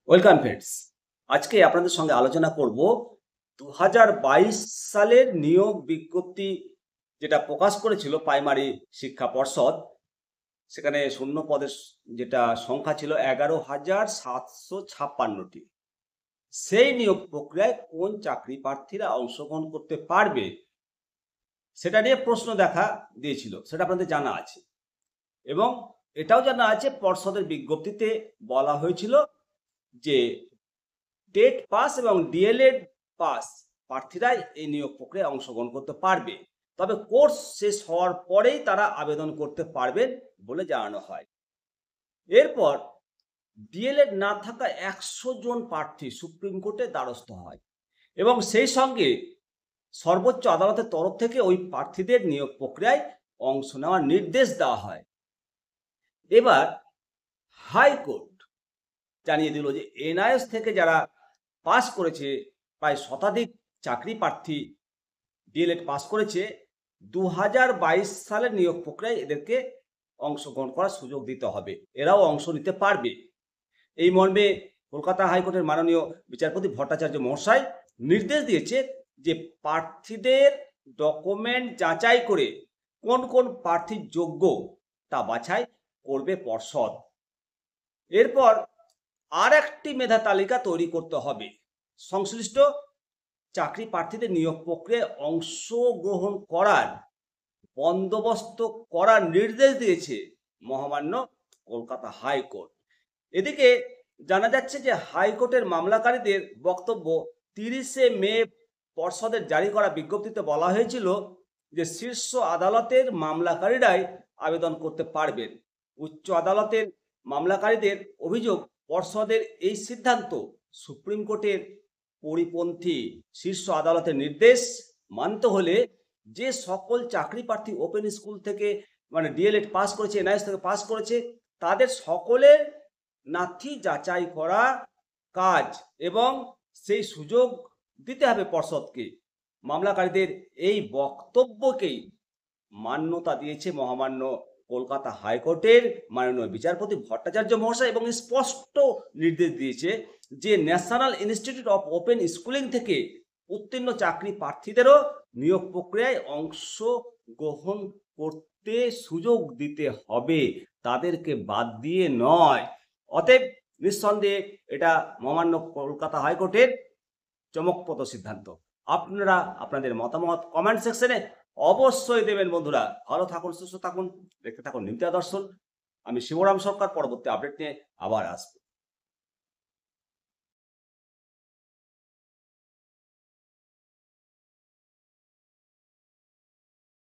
Welcome friends. আজকে আপনাদের সঙ্গে আলোচনা করব 2022 সালের নিয়োগ বিজ্ঞপ্তি যেটা প্রকাশ করেছিল প্রাইমারি শিক্ষা পর্ষদ। সেখানে শূন্য পদের যেটা সংখ্যা ছিল 11,756টি। সেই নিয়োগ প্রক্রিয়ায় কোন চাকরি প্রার্থীরা অংশগ্রহণ করতে পারবে সেটা নিয়ে প্রশ্ন দেখা দিয়েছিল, সেটা আপনাদের জানা আছে। এবং এটাও জানা আছে পর্ষদের বিজ্ঞপ্তিতে বলা হয়েছিল যে টেট পাস এবং ডিএলএড পাস প্রার্থীরাই এই নিয়োগ প্রক্রিয়ায় অংশগ্রহণ করতে পারবে, তবে কোর্স শেষ হওয়ার পরেই তারা আবেদন করতে পারবেন বলে জানানো হয়। এরপর ডিএলএড না থাকা 100 জন প্রার্থী সুপ্রিম কোর্টে দ্বারস্থ হয় এবং সেই সঙ্গে সর্বোচ্চ আদালতের তরফ থেকে ওই প্রার্থীদের নিয়োগ প্রক্রিয়ায় অংশ নেওয়ার নির্দেশ দেওয়া হয়। এবার হাইকোর্ট জানিয়ে দিল যে এনআইএস থেকে যারা পাস করেছে, প্রায় শতাধিক চাকরি প্রার্থী ডিএলএড পাস করেছে, 2022 সালের নিয়োগ প্রক্রিয়ায় এদেরকে অংশগ্রহণ করার সুযোগ দিতে হবে, এরাও অংশ নিতে পারবে। এই মর্মে কলকাতা হাইকোর্টের মাননীয় বিচারপতি ভট্টাচার্য মহাশয় নির্দেশ দিয়েছে যে প্রার্থীদের ডকুমেন্ট যাচাই করে কোন কোন প্রার্থী যোগ্য তা বাছাই করবে পর্ষদ। এরপর আর একটি মেধা তালিকা তৈরি করতে হবে। সংশ্লিষ্ট চাকরি প্রার্থীদের নিয়োগ প্রক্রিয়ায় অংশগ্রহণ করার বন্দোবস্ত করার নির্দেশ দিয়েছে মহামান্য কলকাতা হাইকোর্ট। এদিকে জানা যাচ্ছে যে হাইকোর্টের মামলাকারীদের বক্তব্য, 30শে মে পর্ষদের জারি করা বিজ্ঞপ্তিতে বলা হয়েছিল যে শীর্ষ আদালতের মামলাকারীরাই আবেদন করতে পারবেন। উচ্চ আদালতের মামলাকারীদের অভিযোগ, পর্ষদের এই সিদ্ধান্ত সুপ্রিম কোর্টের পরিপন্থী। শীর্ষ আদালতের নির্দেশ মানতে হলে যে সকল চাকরি প্রার্থী ওপেন স্কুল থেকে ডিএলএড পাস করেছে, এনআইএস থেকে পাস করেছে, তাদের সকলের নাথি যাচাই করা কাজ এবং সেই সুযোগ দিতে হবে পর্ষদকে। মামলাকারীদের এই বক্তব্যকেই মান্যতা দিয়েছে মহামান্য কলকাতা হাইকোর্টের মাননীয় বিচারপতি ভট্টাচার্য মহাশয় এবং স্পষ্ট নির্দেশ দিয়েছে যে national institute of open schooling থেকে উত্তীর্ণ চাকরি প্রার্থীদেরও নিয়োগ প্রক্রিয়ায় অংশগ্রহণ করতে সুযোগ দিতে হবে, তাদেরকে বাদ দিয়ে নয়। অতএব নিঃসন্দেহে এটা মহামান্য কলকাতা হাইকোর্টের চমকপ্রদ সিদ্ধান্ত। আপনারা আপনাদের মতামত কমেন্ট সেকশনে অবশ্যই দেবেন। বন্ধুরা, ভালো থাকুন, সুস্থ থাকুন, দেখতে থাকুন নিত্যা দর্শন। আমি শিবরাম সরকার, পরবর্তী আপডেট নিয়ে আবার আসবো।